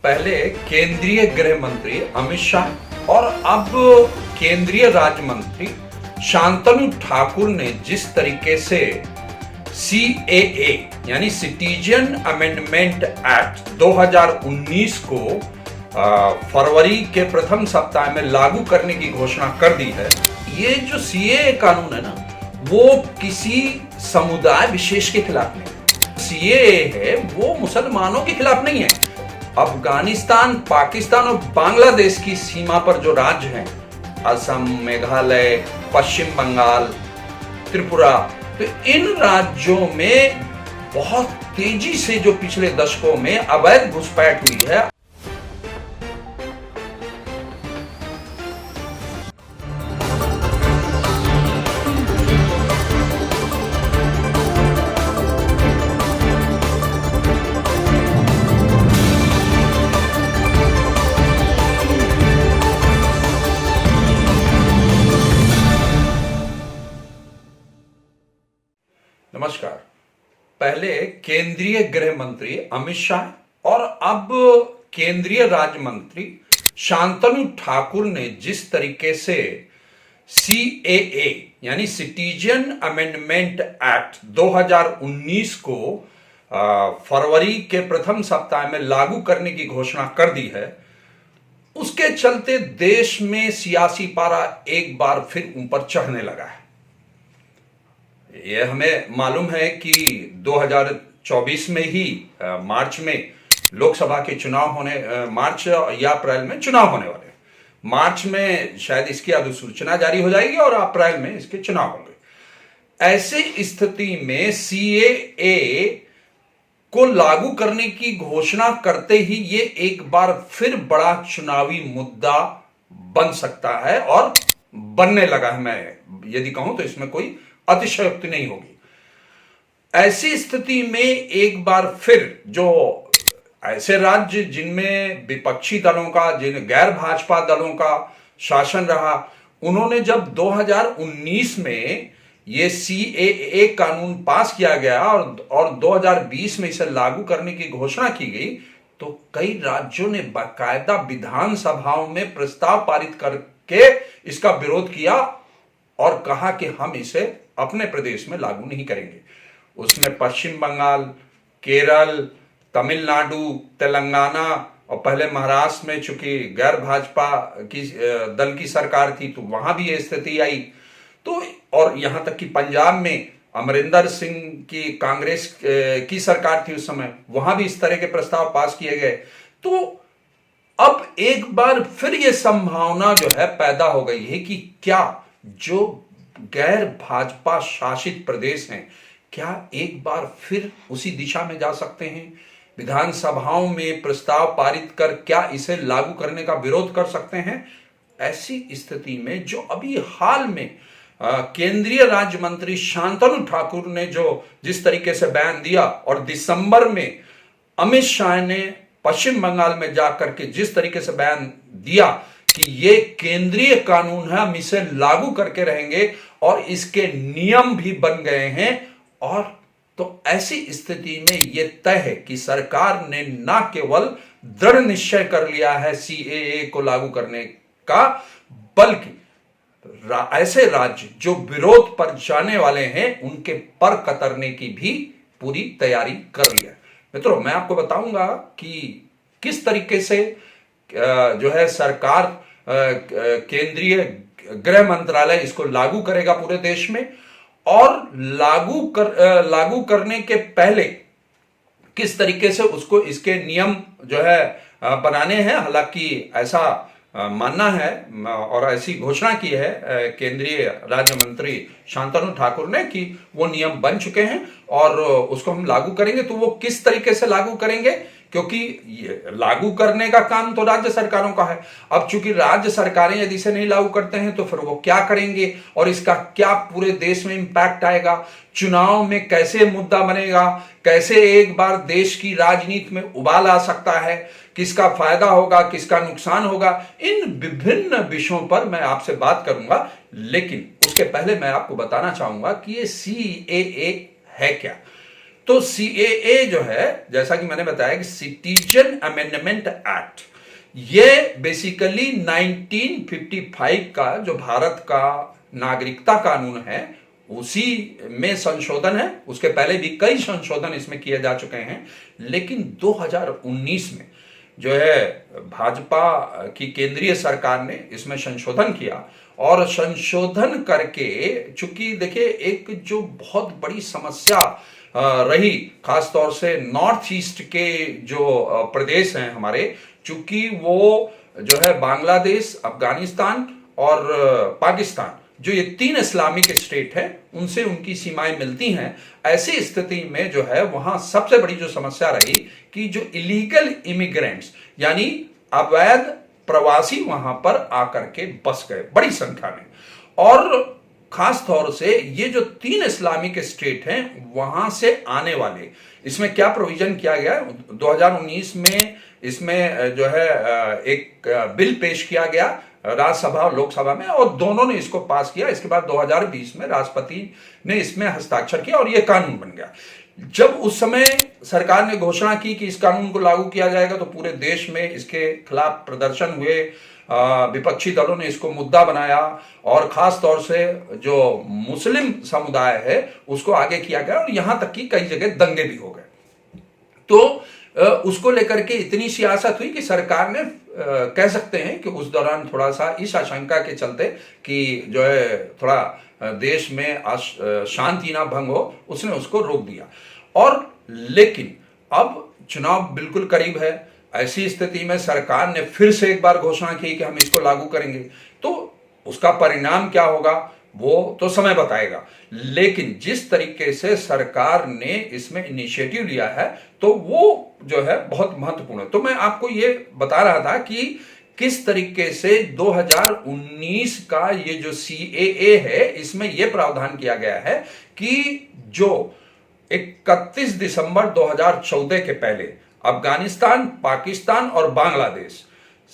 पहले केंद्रीय गृह मंत्री अमित शाह और अब केंद्रीय राज्य मंत्री शांतनु ठाकुर ने जिस तरीके से CAA यानी सिटीजन अमेंडमेंट एक्ट 2019 को फरवरी के प्रथम सप्ताह में लागू करने की घोषणा कर दी है। ये जो CAA कानून है ना, वो किसी समुदाय विशेष के खिलाफ नहीं। CAA है वो मुसलमानों के खिलाफ नहीं है। अफगानिस्तान, पाकिस्तान और बांग्लादेश की सीमा पर जो राज्य हैं, असम, मेघालय, पश्चिम बंगाल, त्रिपुरा, तो इन राज्यों में बहुत तेजी से जो पिछले दशकों में अवैध घुसपैठ हुई है। नमस्कार। पहले केंद्रीय गृह मंत्री अमित शाह और अब केंद्रीय राज्य मंत्री शांतनु ठाकुर ने जिस तरीके से CAA यानी सिटीजन अमेंडमेंट एक्ट 2019 को फरवरी के प्रथम सप्ताह में लागू करने की घोषणा कर दी है, उसके चलते देश में सियासी पारा एक बार फिर ऊपर चढ़ने लगा है। यह हमें मालूम है कि 2024 में ही मार्च में लोकसभा के चुनाव होने, मार्च या अप्रैल में चुनाव होने वाले हैं। मार्च में शायद इसकी अधिसूचना जारी हो जाएगी और अप्रैल में इसके चुनाव होंगे। ऐसी स्थिति में CAA को लागू करने की घोषणा करते ही ये एक बार फिर बड़ा चुनावी मुद्दा बन सकता है और बनने लगा है। मैं यदि कहूं तो इसमें कोई अतिशयोक्ति नहीं होगी। ऐसी स्थिति में एक बार फिर जो ऐसे राज्य जिनमें विपक्षी दलों का, जिन गैर भाजपा दलों का शासन रहा, उन्होंने जब 2019 में ये CAA कानून पास किया गया और 2020 में इसे लागू करने की घोषणा की गई, तो कई राज्यों ने बाकायदा विधानसभाओं में प्रस्ताव पारित करके इसका विरोध किया और कहा कि हम इसे अपने प्रदेश में लागू नहीं करेंगे। उसमें पश्चिम बंगाल, केरल, तमिलनाडु, तेलंगाना और पहले महाराष्ट्र में चूंकि गैर भाजपा की दल की सरकार थी तो वहां भी ये स्थिति आई। तो और यहां तक कि पंजाब में अमरिंदर सिंह की कांग्रेस की सरकार थी उस समय, वहां भी इस तरह के प्रस्ताव पास किए गए। तो अब एक बार फिर ये संभावना जो है पैदा हो गई है कि क्या जो गैर भाजपा शासित प्रदेश हैं, क्या एक बार फिर उसी दिशा में जा सकते हैं? विधानसभाओं में प्रस्ताव पारित कर क्या इसे लागू करने का विरोध कर सकते हैं? ऐसी स्थिति में जो अभी हाल में केंद्रीय राज्य मंत्री शांतनु ठाकुर ने जो जिस तरीके से बयान दिया और दिसंबर में अमित शाह ने पश्चिम बंगाल में जाकर के जिस तरीके से बयान दिया कि ये केंद्रीय कानून है, हम इसे लागू करके रहेंगे और इसके नियम भी बन गए हैं, और तो ऐसी स्थिति में यह तय है कि सरकार ने न केवल दृढ़ निश्चय कर लिया है CAA को लागू करने का, बल्कि ऐसे राज्य जो विरोध पर जाने वाले हैं उनके पर कतरने की भी पूरी तैयारी कर ली है। मित्रों, मैं आपको बताऊंगा कि किस तरीके से जो है सरकार केंद्रीय गृह मंत्रालय इसको लागू करेगा पूरे देश में, और लागू करने के पहले किस तरीके से उसको इसके नियम जो है बनाने हैं। हालांकि ऐसा मानना है और ऐसी घोषणा की है केंद्रीय राज्य मंत्री शांतनु ठाकुर ने कि वो नियम बन चुके हैं और उसको हम लागू करेंगे। तो वो किस तरीके से लागू करेंगे, क्योंकि लागू करने का काम तो राज्य सरकारों का है। अब चूंकि राज्य सरकारें यदि इसे नहीं लागू करते हैं तो फिर वो क्या करेंगे और इसका क्या पूरे देश में इंपैक्ट आएगा, चुनाव में कैसे मुद्दा बनेगा, कैसे एक बार देश की राजनीति में उबाल आ सकता है, किसका फायदा होगा, किसका नुकसान होगा, इन विभिन्न विषयों पर मैं आपसे बात करूंगा। लेकिन उसके पहले मैं आपको बताना चाहूंगा कि ये CAA है क्या। तो सीएए जो है, जैसा कि मैंने बताया कि सिटीजन अमेंडमेंट एक्ट, ये बेसिकली 1955 का जो भारत का नागरिकता कानून है उसी में संशोधन है। उसके पहले भी कई संशोधन इसमें किए जा चुके हैं, लेकिन 2019 में जो है भाजपा की केंद्रीय सरकार ने इसमें संशोधन किया, और संशोधन करके, चूंकि देखिए एक जो बहुत बड़ी समस्या रही खासतौर से नॉर्थ ईस्ट के जो प्रदेश हैं हमारे, चूंकि वो जो है बांग्लादेश, अफगानिस्तान और पाकिस्तान, जो ये 3 इस्लामिक स्टेट हैं, उनसे उनकी सीमाएं मिलती हैं। ऐसी स्थिति में जो है वहां सबसे बड़ी जो समस्या रही कि जो इलीगल इमिग्रेंट्स यानी अवैध प्रवासी वहां पर आकर के बस गए बड़ी संख्या में, और खास तौर से ये जो 3 इस्लामिक स्टेट हैं वहां से आने वाले, इसमें क्या प्रोविजन किया गया 2019 में, इसमें जो है एक बिल पेश किया गया राज्यसभा और लोकसभा में, और दोनों ने इसको पास किया। इसके बाद 2020 में राष्ट्रपति ने इसमें हस्ताक्षर किया और यह कानून बन गया। जब उस समय सरकार ने घोषणा की कि इस कानून को लागू किया जाएगा, तो पूरे देश में इसके खिलाफ प्रदर्शन हुए, विपक्षी दलों ने इसको मुद्दा बनाया, और खास तौर से जो मुस्लिम समुदाय है उसको आगे किया गया, और यहां तक कि कई जगह दंगे भी हो गए। तो उसको लेकर के इतनी सियासत हुई कि सरकार ने कह सकते हैं कि उस दौरान थोड़ा सा इस आशंका के चलते कि जो है थोड़ा देश में शांति ना भंग हो, उसने उसको रोक दिया। और लेकिन अब चुनाव बिल्कुल करीब है, ऐसी स्थिति में सरकार ने फिर से एक बार घोषणा की कि हम इसको लागू करेंगे। तो उसका परिणाम क्या होगा वो तो समय बताएगा, लेकिन जिस तरीके से सरकार ने इसमें इनिशिएटिव लिया है तो वो जो है बहुत महत्वपूर्ण है। तो मैं आपको ये बता रहा था कि किस तरीके से 2019 का ये जो सीएए है, इसमें यह प्रावधान किया गया है कि जो 31 दिसंबर 2014 के पहले अफगानिस्तान, पाकिस्तान और बांग्लादेश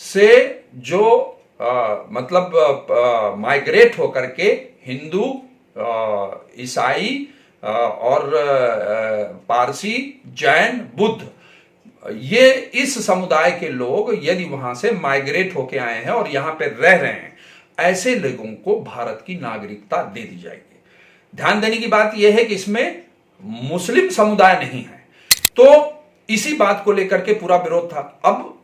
से जो मतलब माइग्रेट होकर के हिंदू, ईसाई और पारसी, जैन, बुद्ध, ये इस समुदाय के लोग यदि वहां से माइग्रेट होके आए हैं और यहां पे रह रहे हैं, ऐसे लोगों को भारत की नागरिकता दे दी जाएगी। ध्यान देने की बात यह है कि इसमें मुस्लिम समुदाय नहीं है, तो इसी बात को लेकर के पूरा विरोध था। अब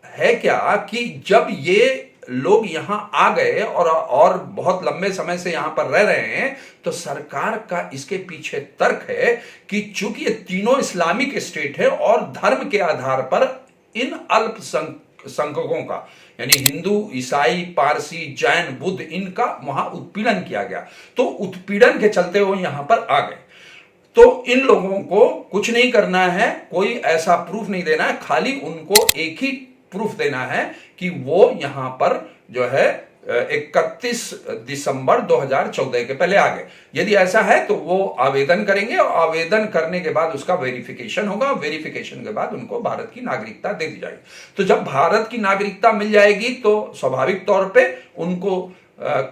है क्या कि जब ये लोग यहां आ गए और बहुत लंबे समय से यहां पर रह रहे हैं, तो सरकार का इसके पीछे तर्क है कि चूंकि ये तीनों इस्लामिक स्टेट है और धर्म के आधार पर इन अल्पसंख्यकों का यानी हिंदू, ईसाई, पारसी, जैन, बुद्ध, इनका वहां उत्पीड़न किया गया, तो उत्पीड़न के चलते वो यहां पर आ गए। तो इन लोगों को कुछ नहीं करना है, कोई ऐसा प्रूफ नहीं देना है, खाली उनको एक ही प्रूफ देना है कि वो यहां पर जो है 31 दिसंबर 2014 के पहले आ गए। यदि ऐसा है तो वो आवेदन करेंगे, और आवेदन करने के बाद उसका वेरिफिकेशन होगा, वेरिफिकेशन के बाद उनको भारत की नागरिकता दे दी जाएगी। तो जब भारत की नागरिकता मिल जाएगी तो स्वाभाविक तौर पे उनको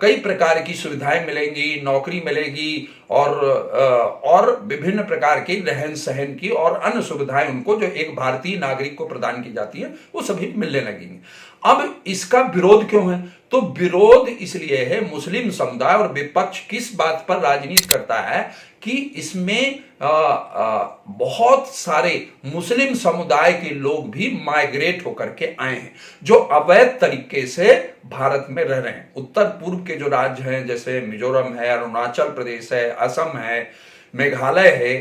कई प्रकार की सुविधाएं मिलेंगी, नौकरी मिलेगी, और विभिन्न प्रकार की रहन सहन की और अन्य सुविधाएं उनको जो एक भारतीय नागरिक को प्रदान की जाती है वो सभी मिलने लगेंगी। अब इसका विरोध क्यों है? तो विरोध इसलिए है, मुस्लिम समुदाय और विपक्ष किस बात पर राजनीति करता है कि इसमें बहुत सारे मुस्लिम समुदाय के लोग भी माइग्रेट होकर के आए हैं, जो अवैध तरीके से भारत में रह रहे हैं। उत्तर पूर्व के जो राज्य हैं, जैसे मिजोरम है, अरुणाचल प्रदेश है, असम है, मेघालय है,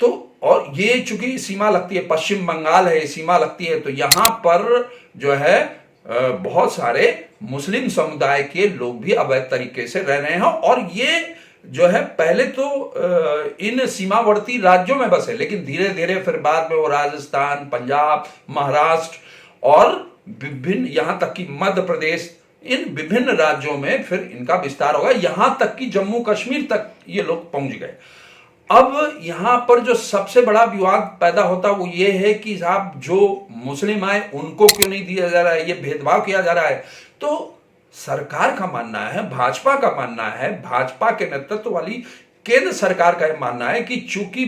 तो और ये चूंकि सीमा लगती है, पश्चिम बंगाल है, सीमा लगती है, तो यहां पर जो है बहुत सारे मुस्लिम समुदाय के लोग भी अवैध तरीके से रह रहे हैं। और ये जो है पहले तो इन सीमावर्ती राज्यों में बसे, लेकिन धीरे धीरे फिर बाद में वो राजस्थान, पंजाब, महाराष्ट्र और विभिन्न यहां तक कि मध्य प्रदेश, इन विभिन्न राज्यों में फिर इनका विस्तार होगा, यहां तक कि जम्मू कश्मीर तक ये लोग पहुंच गए। अब यहां पर जो सबसे बड़ा विवाद पैदा होता वो ये है कि साहब जो मुस्लिम आए उनको क्यों नहीं दिया जा रहा है, ये भेदभाव किया जा रहा है। तो सरकार का मानना है, भाजपा का मानना है, भाजपा के नेतृत्व वाली केंद्र सरकार का मानना है कि चूंकि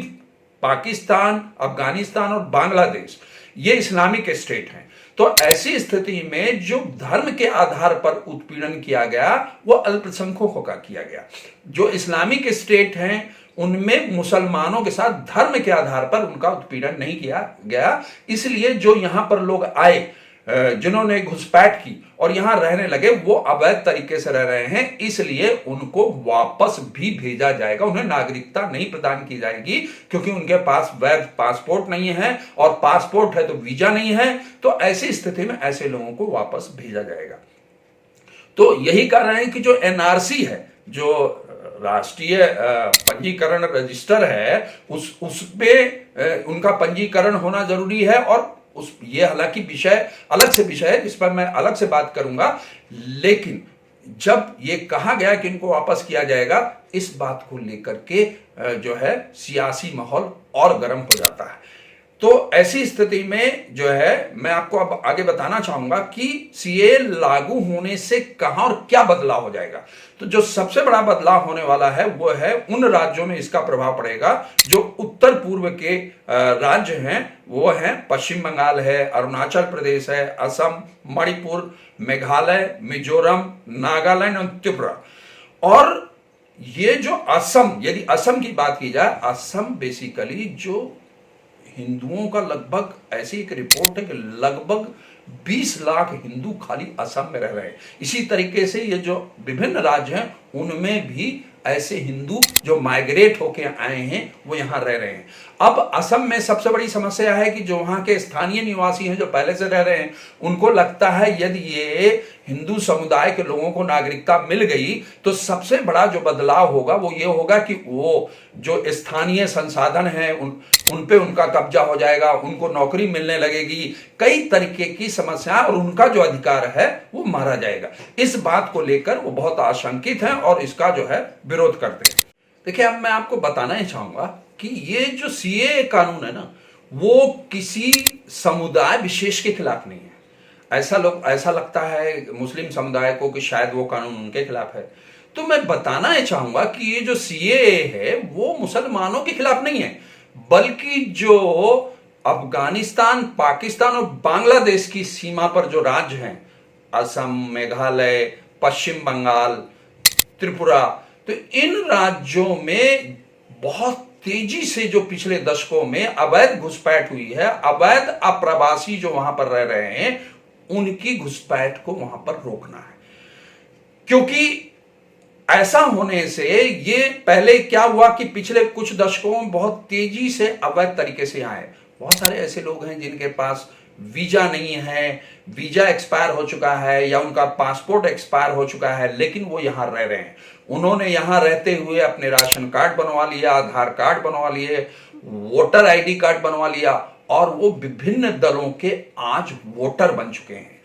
पाकिस्तान, अफगानिस्तान और बांग्लादेश ये इस्लामिक स्टेट हैं। तो ऐसी स्थिति में जो धर्म के आधार पर उत्पीड़न किया गया वो अल्पसंख्यकों का किया गया। जो इस्लामिक स्टेट हैं उनमें मुसलमानों के साथ धर्म के आधार पर उनका उत्पीड़न नहीं किया गया। इसलिए जो यहां पर लोग आए, जिन्होंने घुसपैठ की और यहां रहने लगे, वो अवैध तरीके से रह रहे हैं, इसलिए उनको वापस भी भेजा जाएगा। उन्हें नागरिकता नहीं प्रदान की जाएगी क्योंकि उनके पास वैध पासपोर्ट नहीं है, और पासपोर्ट है तो वीजा नहीं है। तो ऐसी स्थिति में ऐसे लोगों को वापस भेजा जाएगा। तो यही कारण है कि जो एनआरसी है, जो राष्ट्रीय पंजीकरण रजिस्टर है, उस पे उनका पंजीकरण होना जरूरी है। और ये हालांकि विषय अलग से विषय है जिस पर मैं अलग से बात करूंगा, लेकिन जब ये कहा गया कि इनको वापस किया जाएगा, इस बात को लेकर के जो है सियासी माहौल और गर्म हो जाता है। तो ऐसी स्थिति में जो है मैं आपको अब आगे बताना चाहूंगा कि सीए लागू होने से कहां और क्या बदलाव हो जाएगा। तो जो सबसे बड़ा बदलाव होने वाला है वो है उन राज्यों में इसका प्रभाव पड़ेगा जो उत्तर पूर्व के राज्य हैं। वो हैं पश्चिम बंगाल है, अरुणाचल प्रदेश है, असम, मणिपुर, मेघालय, मिजोरम, नागालैंड और त्रिपुरा। और ये जो असम, यदि असम की बात की जाए, असम बेसिकली जो हिंदुओं का लगभग, ऐसी एक रिपोर्ट है कि लगभग 20 लाख हिंदू खाली असम में रह रहे हैं। इसी तरीके से ये जो विभिन्न राज्य हैं उनमें भी ऐसे हिंदू जो माइग्रेट होके आए हैं वो यहां रह रहे हैं। अब असम में सबसे बड़ी समस्या है कि जो वहां के स्थानीय निवासी हैं, जो पहले से रह रहे हैं, उनको लगता है यदि ये हिंदू समुदाय के लोगों को नागरिकता मिल गई तो सबसे बड़ा जो बदलाव होगा वो ये होगा कि वो जो स्थानीय संसाधन हैं उन पे उनका कब्जा हो जाएगा, उनको नौकरी मिलने लगेगी, कई तरीके की समस्या, और उनका जो अधिकार है वो मारा जाएगा। इस बात को लेकर वो बहुत आशंकित हैं और इसका जो है विरोध करते हैं। देखिए, अब मैं आपको बताना ही चाहूंगा कि ये जो सीए कानून है ना, वो किसी समुदाय विशेष के खिलाफ नहीं है। ऐसा लगता है मुस्लिम समुदाय को कि शायद वो कानून उनके खिलाफ है। तो मैं बताना ही चाहूंगा कि ये जो सीए है वो मुसलमानों के खिलाफ नहीं है, बल्कि जो अफगानिस्तान, पाकिस्तान और बांग्लादेश की सीमा पर जो राज्य हैं, असम, मेघालय, पश्चिम बंगाल, त्रिपुरा, तो इन राज्यों में बहुत तेजी से जो पिछले दशकों में अवैध घुसपैठ हुई है, अवैध अप्रवासी जो वहां पर रह रहे हैं, उनकी घुसपैठ को वहां पर रोकना है। क्योंकि ऐसा होने से ये पहले क्या हुआ कि पिछले कुछ दशकों में बहुत तेजी से अवैध तरीके से आए। बहुत सारे ऐसे लोग हैं जिनके पास वीजा नहीं है, वीजा एक्सपायर हो चुका है या उनका पासपोर्ट एक्सपायर हो चुका है, लेकिन वो यहां रह रहे हैं। उन्होंने यहां रहते हुए अपने राशन कार्ड बनवा लिया, आधार कार्ड बनवा लिए, वोटर आईडी कार्ड बनवा लिया, और वो विभिन्न दलों के आज वोटर बन चुके हैं।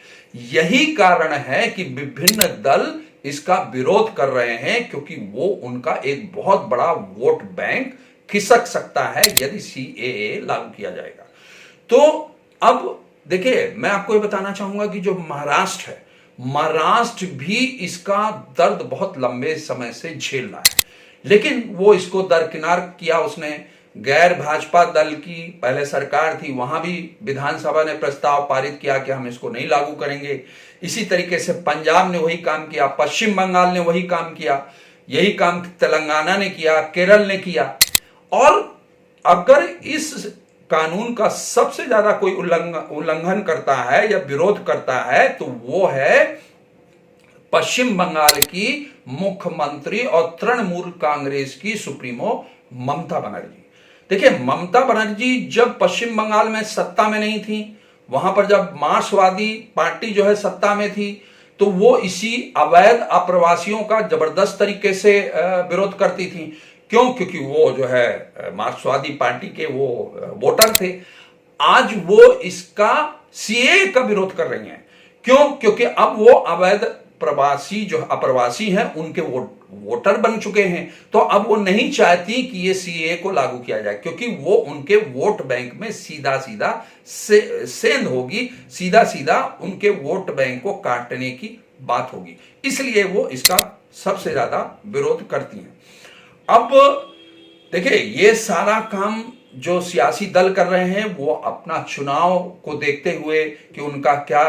यही कारण है कि विभिन्न दल इसका विरोध कर रहे हैं, क्योंकि वो उनका एक बहुत बड़ा वोट बैंक खिसक सकता है यदि सीएए लागू किया जाएगा। तो अब देखिए, मैं आपको ये बताना चाहूंगा कि जो महाराष्ट्र है, महाराष्ट्र भी इसका दर्द बहुत लंबे समय से झेल रहा है, लेकिन वो इसको दरकिनार किया उसने। गैर भाजपा दल की पहले सरकार थी, वहां भी विधानसभा ने प्रस्ताव पारित किया कि हम इसको नहीं लागू करेंगे। इसी तरीके से पंजाब ने वही काम किया, पश्चिम बंगाल ने वही काम किया, यही काम तेलंगाना ने किया, केरल ने किया। और अगर इस कानून का सबसे ज्यादा कोई उल्लंघन करता है या विरोध करता है तो वो है पश्चिम बंगाल की मुख्यमंत्री और तृणमूल कांग्रेस की सुप्रीमो ममता बनर्जी। देखिए, ममता बनर्जी जब पश्चिम बंगाल में सत्ता में नहीं थी, वहां पर जब मार्क्सवादी पार्टी जो है सत्ता में थी, तो वो इसी अवैध अप्रवासियों का जबरदस्त तरीके से विरोध करती थी। क्यों? क्योंकि वो जो है मार्क्सवादी पार्टी के वो वोटर थे। आज वो इसका सीए का विरोध कर रही हैं। क्यों? क्योंकि अब वो अवैध प्रवासी जो अप्रवासी हैं उनके वोटर बन चुके हैं। तो अब वो नहीं चाहती कि ये सीए को लागू किया जाए, क्योंकि वो उनके वोट बैंक में सीधा सीधा सेंध होगी, सीधा सीधा उनके वोट बैंक को काटने की बात होगी। इसलिए वो इसका सबसे ज्यादा विरोध करती हैं। अब देखिए, ये सारा काम जो सियासी दल कर रहे हैं वो अपना चुनाव को देखते हुए कि उनका क्या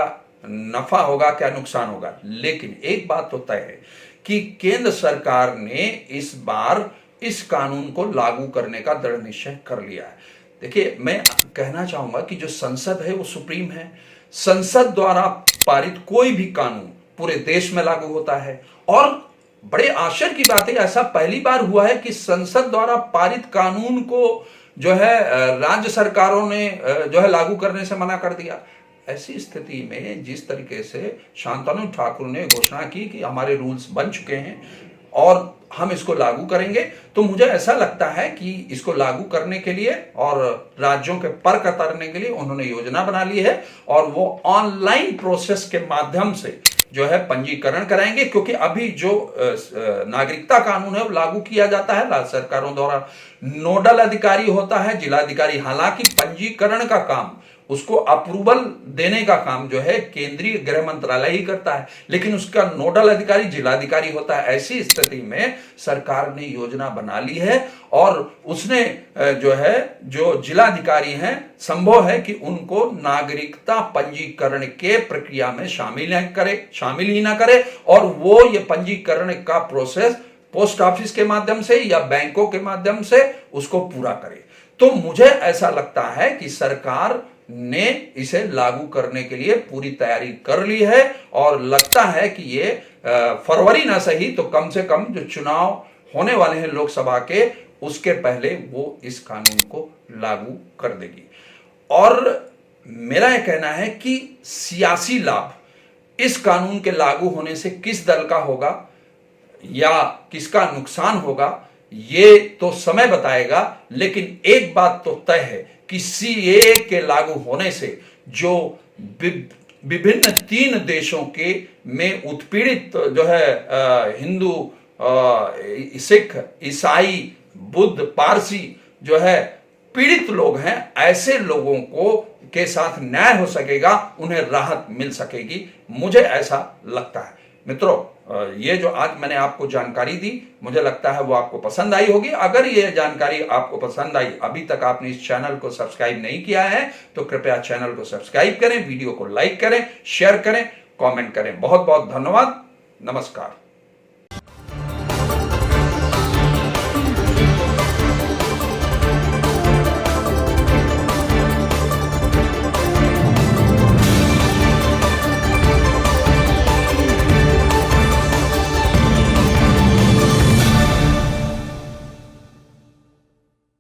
नफा होगा क्या नुकसान होगा, लेकिन एक बात तो तय है कि केंद्र सरकार ने इस बार इस कानून को लागू करने का दृढ़ निश्चय कर लिया है। देखिए, मैं कहना चाहूंगा कि जो संसद है वो सुप्रीम है। संसद द्वारा पारित कोई भी कानून पूरे देश में लागू होता है, और बड़े आश्चर्य की बात है, ऐसा पहली बार हुआ है कि संसद द्वारा पारित कानून को जो है राज्य सरकारों ने जो है लागू करने से मना कर दिया। ऐसी स्थिति में जिस तरीके से शांतनु ठाकुर ने घोषणा की कि हमारे रूल्स बन चुके हैं और हम इसको लागू करेंगे, तो मुझे ऐसा लगता है कि इसको लागू करने के लिए और राज्यों के पर कतरने के लिए उन्होंने योजना बना ली है, और वो ऑनलाइन प्रोसेस के माध्यम से जो है पंजीकरण कराएंगे। क्योंकि अभी जो नागरिकता कानून है वो लागू किया जाता है राज्य सरकारों द्वारा, नोडल अधिकारी होता है जिलाधिकारी। हालांकि पंजीकरण का काम, उसको अप्रूवल देने का काम जो है केंद्रीय गृह मंत्रालय ही करता है, लेकिन उसका नोडल अधिकारी जिलाधिकारी होता है। ऐसी स्थिति में सरकार ने योजना बना ली है, और उसने जो है जो जिलाधिकारी हैं, संभव है कि उनको नागरिकता पंजीकरण के प्रक्रिया में शामिल ही ना करे, और वो ये पंजीकरण का प्रोसेस पोस्ट ऑफिस के माध्यम से या बैंकों के माध्यम से उसको पूरा करे। तो मुझे ऐसा लगता है कि सरकार ने इसे लागू करने के लिए पूरी तैयारी कर ली है, और लगता है कि ये फरवरी ना सही तो कम से कम जो चुनाव होने वाले हैं लोकसभा के, उसके पहले वो इस कानून को लागू कर देगी। और मेरा यह कहना है कि सियासी लाभ इस कानून के लागू होने से किस दल का होगा या किसका नुकसान होगा, ये तो समय बताएगा। लेकिन एक बात तो तय है कि सीएए के लागू होने से जो विभिन्न 3 देशों के में उत्पीड़ित जो है हिंदू, सिख, ईसाई, बुद्ध, पारसी जो है पीड़ित लोग हैं, ऐसे लोगों को के साथ न्याय हो सकेगा, उन्हें राहत मिल सकेगी, मुझे ऐसा लगता है। मित्रों, ये जो आज मैंने आपको जानकारी दी, मुझे लगता है वो आपको पसंद आई होगी। अगर ये जानकारी आपको पसंद आई, अभी तक आपने इस चैनल को सब्सक्राइब नहीं किया है, तो कृपया चैनल को सब्सक्राइब करें, वीडियो को लाइक करें, शेयर करें, कमेंट करें। बहुत बहुत धन्यवाद। नमस्कार।